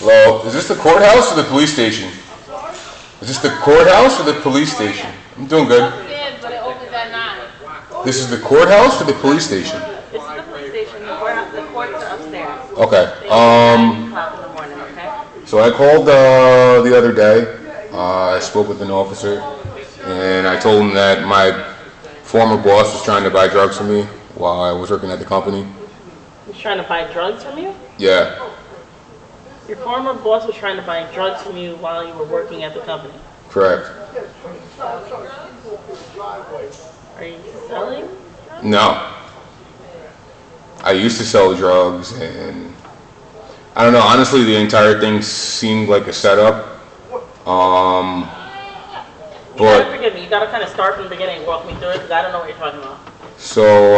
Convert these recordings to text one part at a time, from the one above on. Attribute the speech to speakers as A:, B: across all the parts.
A: Hello, is this the courthouse or the police station? Is this the courthouse or the police station? I'm doing good.
B: But it opens at 9.
A: This is the courthouse or the police station?
B: This is the police station. The courts are upstairs.
A: Okay.
B: They open at 9 o'clock in the morning, okay?
A: So I called the other day. I spoke with an officer, and I told him that my former boss was trying to buy drugs from me while I was working at the company.
B: He's trying to buy drugs from you?
A: Yeah.
B: Your former boss was trying to buy drugs from you while you were working at the company?
A: Correct.
B: Are you selling?
A: No. I used to sell drugs, and I don't know, honestly the entire thing seemed like a setup.
B: You gotta forgive me, you gotta kind of start from the beginning and walk me through it because I don't know what you're talking about.
A: So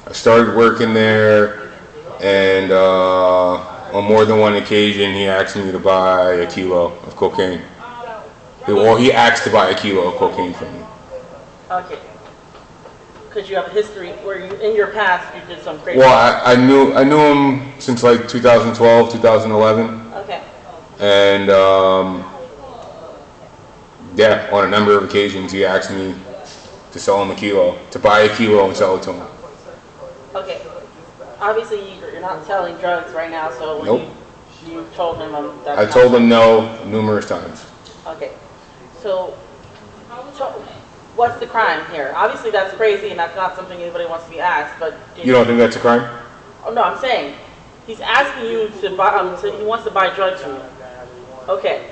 A: I started working there, and on more than one occasion he asked me to buy a kilo of cocaine. Well, he asked to buy a kilo of cocaine from me.
B: Okay. Because you have a history where you, in your past, you did some crazy.
A: Well, I knew him since like 2012, 2011.
B: Okay.
A: And yeah, on a number of occasions he asked me to sell him a kilo, to buy a kilo and sell it to him.
B: Okay. Obviously, you're not selling drugs right now, so when
A: Nope.
B: you told him that.
A: I told him no numerous times.
B: Okay. So what's the crime here? Obviously, that's crazy, and that's not something anybody wants to be asked. But
A: You don't think that's a crime?
B: Oh no, I'm saying he's asking you to buy. He wants to buy drugs from you. Okay.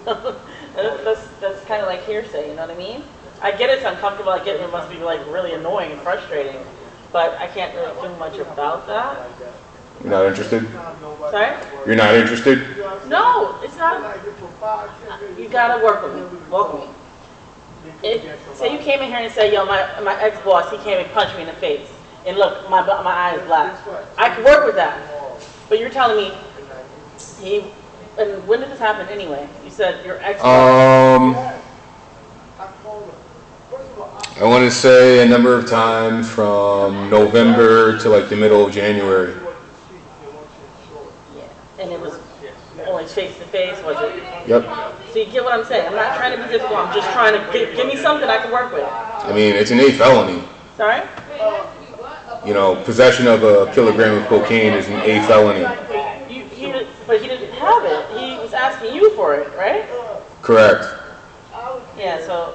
B: that's kind of like hearsay. You know what I mean? I get it's uncomfortable. I get it must be like really annoying and frustrating, but I can't really do much about that.
A: You're not interested?
B: Sorry?
A: You're not interested?
B: No, it's not. You gotta work with me. Walk with me. Say you came in here and said, yo, my ex-boss, he came and punched me in the face. And look, my eye is black. I could work with that. But you're telling me, and when did this happen anyway? You said your ex-boss.
A: I want to say a number of times from November to like the middle of January.
B: Yeah, and it was always face to face, was it?
A: Yep.
B: So you get what I'm saying? I'm not trying to be difficult. I'm just trying to give me something I can work with.
A: I mean, it's an A felony.
B: Sorry?
A: You know, possession of a kilogram of cocaine is an A felony.
B: But he didn't have it. He was asking you for it, right?
A: Correct.
B: Yeah. So,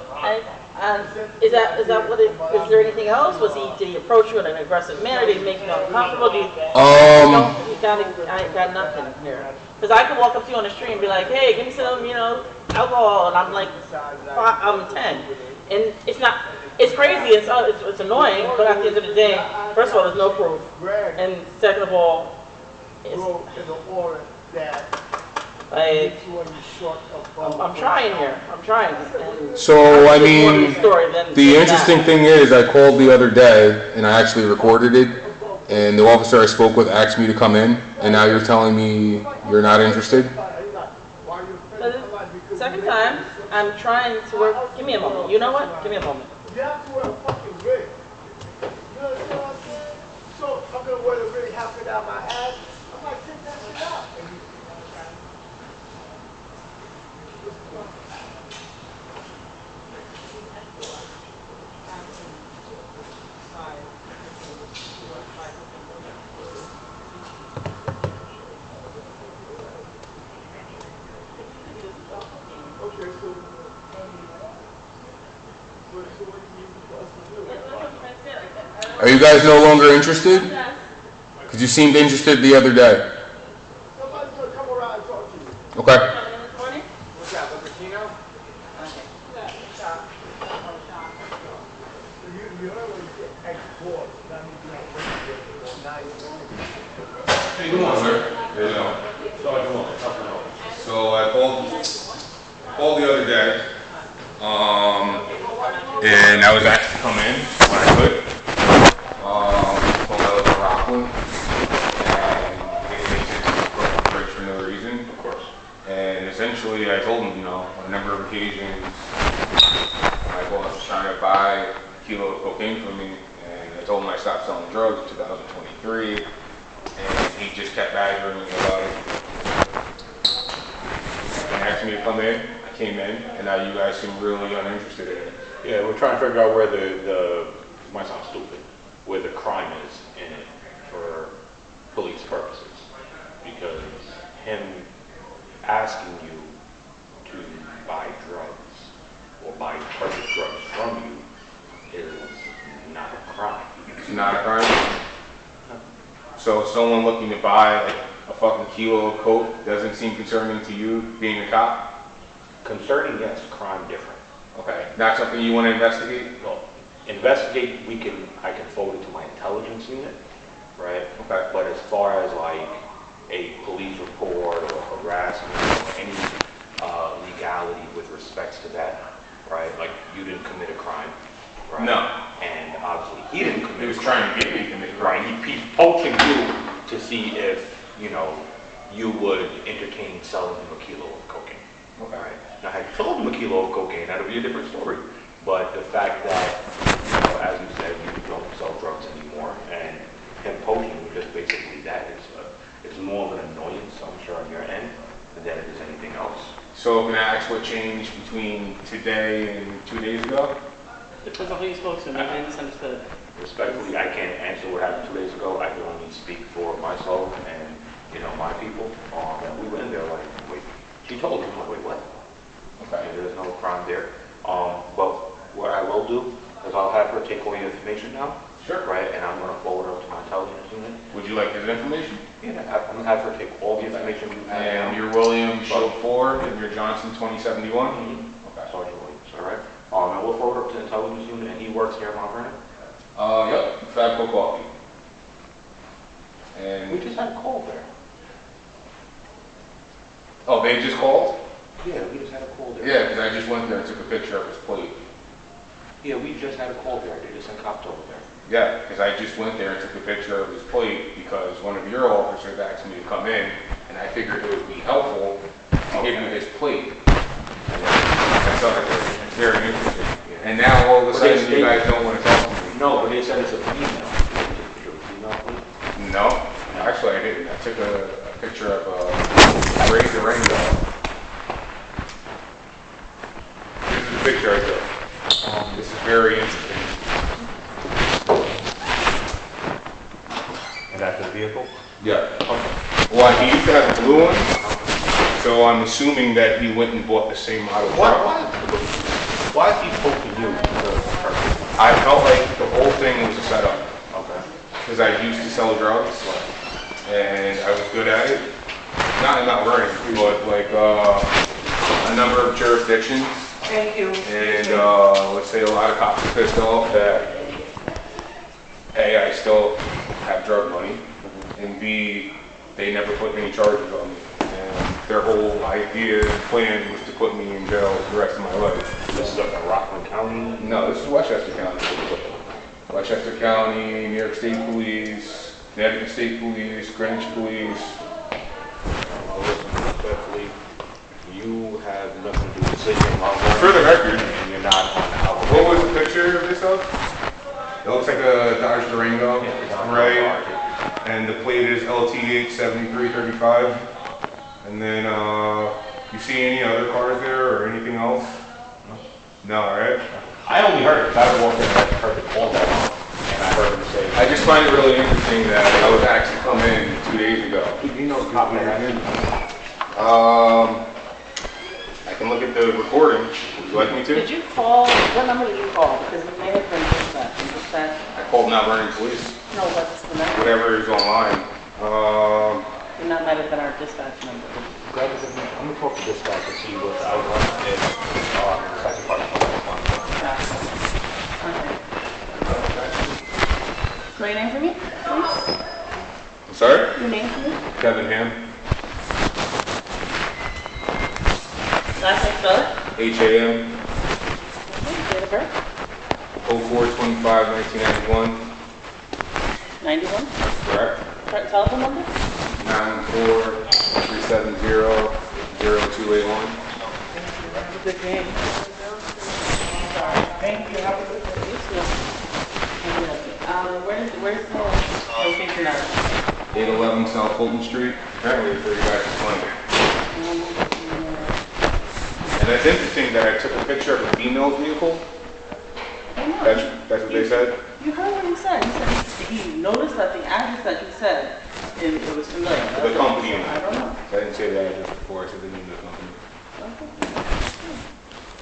B: is that what? Is there anything else? Did he approach you in an aggressive manner? Did he make you uncomfortable? I got nothing here. Because I could walk up to you on the street and be like, hey, give me some, alcohol, and I'm like, I'm 10, and it's crazy. It's annoying, but at the end of the day, first of all, there's no proof, and second of all, I'm trying here. I'm trying.
A: So, I mean, the interesting thing is I called the other day, and I actually recorded it, and the officer I spoke with asked me to come in, and now you're telling me you're not interested?
B: The second time, I'm trying to work. Give me a moment. You know what? Give me a moment.
C: So I'm gonna wear the really half it out my ass. I'm like, take that shit out.
A: Are you guys no longer interested? Because you seemed interested the other day.
C: Somebody's gonna come around and talk to you.
A: Okay.
C: What's that, Lamborghino? You heard what he said, ex-boss.
A: Hey, good morning, sir. How you doing? So I called the other day, and I was asked to come in when I could. Told I was in Rockland, and they said bridge for no reason, of course. And essentially, I told them, on a number of occasions, my boss was trying to buy a kilo of cocaine from me, and I told him I stopped selling drugs in 2023, and he just kept badgering me about it. And asked me to come in. I came in, and now you guys seem really uninterested in it.
D: Yeah, we're trying to figure out where the might sound stupid, where the crime is in it for police purposes. Because him asking you to buy drugs or purchase drugs from you is not a crime.
A: It's not a crime? So someone looking to buy like a fucking kilo of coke doesn't seem concerning to you, being a cop?
D: Concerning, yes. Crime, different.
A: Okay. Not something you want to investigate?
D: Well, investigate, I can forward it to my intelligence unit, right?
A: Okay.
D: But as far as like a police report or harassment or any legality with respects to that, right? Like you didn't commit a crime, right?
A: No.
D: And obviously he didn't commit
A: He was
D: a crime.
A: trying to get me to commit a
D: Right,
A: crime.
D: he's poaching you to see if, you would entertain selling him a kilo of cocaine.
A: Okay.
D: Right. Now, had you sold him a kilo of cocaine, that would be a different story. But the fact that, as you said, you don't sell drugs anymore, and him poaching you just basically that. It's more of an annoyance, I'm sure, on your end, than it is anything else.
A: So can I ask what changed between today and 2 days ago?
B: Because of who you spoke to, maybe I misunderstood.
D: Respectfully, I can't answer what happened 2 days ago. I can only speak for myself and, my people. We went in there like, wait, she told me, I'm like, wait, what?
A: Okay.
D: And there's no crime there. But what I will do is I'll have her take all your information now.
A: Sure.
D: Right, and I'm going to forward it up to my intelligence unit.
A: Would you like his information?
D: Yeah, I'm going to have her take all the information you have now.
A: And you're William Show 4 and you're Johnson 2071?
D: Okay. Sergeant Williams, all right? And we'll forward up to the intelligence unit, and he works here in Mount Vernon.
A: Yep, Fabco Coffee.
D: We
A: And,
D: just had a call there.
A: oh, they just called?
D: Yeah, we just had a call there.
A: Yeah, because I just went there and took a picture of his plate.
D: Yeah, we just had a call there. They just sent cops over there.
A: Yeah, because I just went there and took a picture of his plate because one of your officers asked me to come in, and I figured it would be helpful to give you his plate. I thought it was very interesting. And now all of a
D: But
A: sudden
D: they-
A: you guys don't want to talk to me.
D: No, but they said it's a female.
A: No, actually I didn't. I took a picture of a Razor Rainbow. This is the picture I took. This is very interesting.
D: And that's the vehicle?
A: Yeah. Well, he used to have a blue one, so I'm assuming that he went and bought the same model truck.
D: Why is he poking you?
A: I felt like the whole thing was a setup
D: Okay.
A: because I used to sell drugs and I was good at it. Not running, but like a number of jurisdictions.
C: Thank you.
A: And let's say a lot of cops are pissed off that A, I still have drug money, and B, they never put any charges on me. And their whole idea and plan was to put me in jail for the rest of my life.
D: This is up in Rockland County.
A: No, this is Westchester County. Westchester County, New York State Police, Connecticut State Police, Greenwich Police.
D: Listen, respectfully, you have nothing to do with sitting in Mount Vernon.
A: For the record,
D: And you're not on the house.
A: what was the picture of this of? It looks like a Dodge Durango, right? And the plate is LTH 7335. And then, you see any other cars there or anything else? No, right?
D: I only heard it. I walked in and I heard the call that and I heard him say,
A: I just find it really interesting that I was actually come in 2 days ago.
D: do you know the cop that happened?
A: I can look at the recording. Would you like me to?
B: Did you call, what number did you call? Because it may have been dispatch.
A: I called Mount Vernon Police.
B: No, what's the number?
A: Whatever is online.
B: And that might have been our dispatch number.
D: I'm going to talk to dispatch and see what the outcome is. The second part of the
B: Okay. Spell your name for me, please?
A: I'm sorry?
B: Your name for me?
A: Kevin Ham.
B: Last name, spell it?
A: Ham.
B: Okay, date of birth?
A: 04/25/1991.
B: 91?
A: Correct.
B: Correct telephone number?
A: 914-370-0281.
B: Have a good game.
C: Thank you. Have a good day.
B: You too. Where's the location of it?
A: 811 South Fulton Street. Apparently it's where you guys are playing. And that's interesting that I took a picture of a female's vehicle. That's what they said?
B: You heard what he said. He said he noticed that the address that you said, it was familiar.
A: The company.
B: I don't know.
A: I didn't say the address before, I said the name of the company.
B: Okay.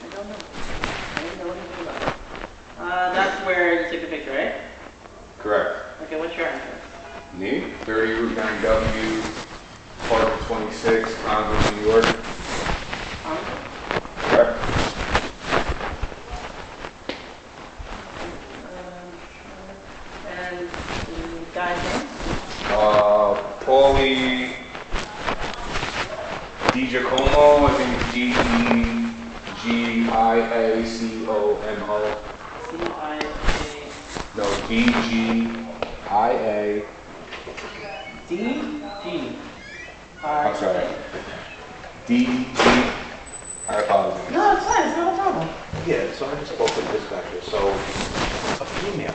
B: I don't know. I didn't know anything about it. That's where you took the picture, right?
A: Correct.
B: Okay, what's your address?
A: Me? 30 Route 9W, Apartment 26, Congress, New York. Correct.
B: And the guy's name?
A: Paulie DiGiacomo, I think it's D-E-G-I-A-C-O-M-O.
B: C-I-A.
A: No, D-G-I-A.
B: D-G-I-A.
A: I'm sorry. D-G. I apologize.
B: No, it's fine. It's not a problem.
D: Yeah, so I just spoke with the dispatcher. So a female,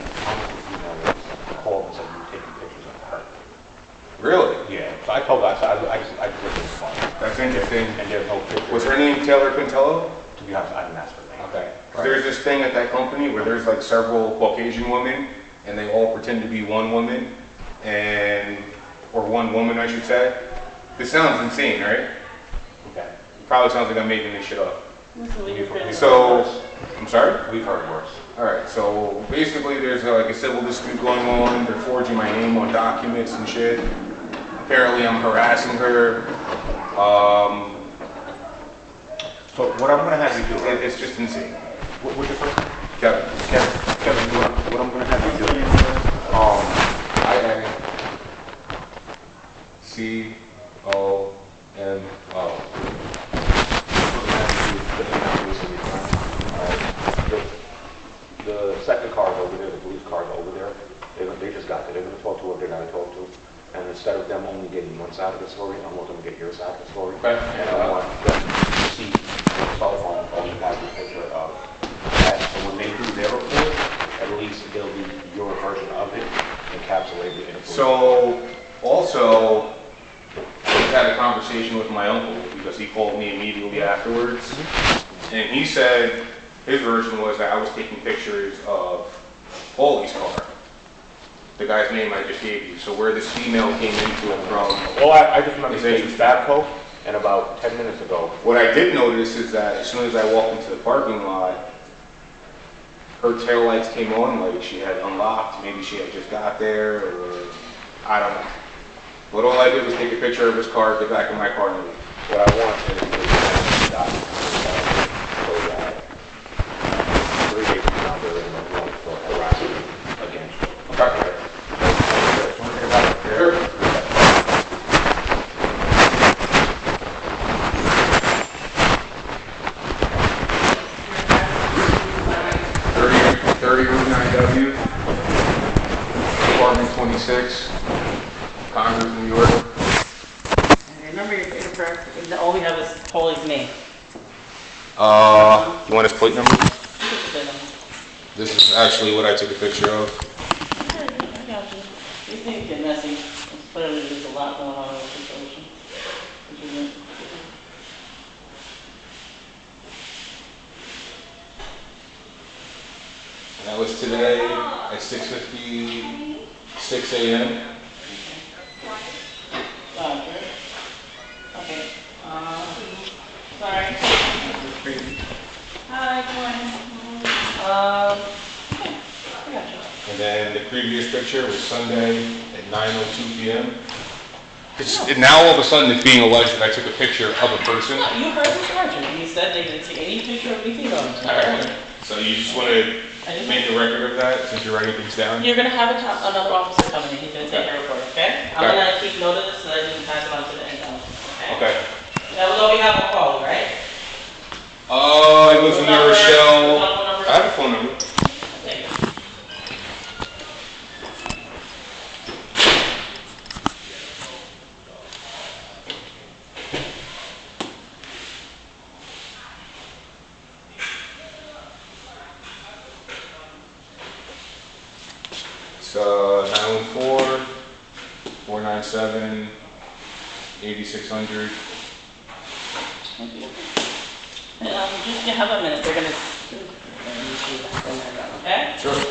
D: called and said you were taking pictures of her.
A: Really?
D: Yeah. So I told her, I just looked at the phone.
A: That's interesting.
D: And there's no picture.
A: Was her name Taylor Contello?
D: To be honest, I didn't ask her name.
A: Okay. There's this thing at that company where there's like several Caucasian women, and they all pretend to be one woman, or one woman, I should say. This sounds insane, right?
D: Okay.
A: It probably sounds like I'm making this shit up.
B: Listen,
A: So, I'm sorry?
D: We've heard worse.
A: All right, so basically there's like a civil dispute going on. They're forging my name on documents and shit. Apparently I'm harassing her.
D: So what I'm going to have you do,
A: It's just insane.
D: what's your first name?
A: Kevin.
D: Kevin, what I'm going to have you do,
A: I-A-C-O-M-O.
D: The second car's over there, the police car's over there. They just got there. They're going to talk to what they got to talk to. And instead of them only getting one side of the story, I want them to get your side of the story.
A: Okay.
D: And I want them to see on the cell phone all you have a picture of that. So when they do their report, at least there'll be your version of it encapsulated in a police.
A: So, also, I just had a conversation with my uncle because he called me immediately afterwards. And he said his version was that I was taking pictures of Paulie's car. The guy's name I just gave you. So where this female came into it from.
D: Well, I just remember saying Fabco, and about 10 minutes ago.
A: What I did notice is that as soon as I walked into the parking lot, her taillights came on like she had unlocked. Maybe she had just got there, or I don't know. But all I did was take a picture of his car, get back in my car, and leave.
D: What I want is to stop so that 3 days from now they're in the room for harassment against you.
A: Okay. Sure. 30 Route 9W, Apartment 26, Congress, New York.
B: Remember your date of birth? All we have is Paulie's name.
A: You want his plate number? This is actually what I took a picture of.
B: I got you. These things get messy. Clearly there's a lot going on in the situation.
A: And that was today at 6:56 a.m.
B: Okay. Sorry. Hi, good morning. Okay, I got you.
A: And then the previous picture was Sunday at 9:02 p.m. Now all of a sudden it's being alleged that I took a picture of a person.
B: You heard the sergeant. He said they didn't take any picture of anything on it.
A: All right. So you just want to make a record of that since you're writing things down?
B: You're going to have another officer coming in. He's going to take a report, okay? I'm going to keep note of this so that you can pass it on to the end officer, okay?
A: Okay.
B: That was all we have on call, right?
A: It was in New Rochelle. I have a phone number.
B: Thank you.
A: It's 914-126-1000. 497-8600.
B: Just have a minute, they're gonna, okay?
A: Sure.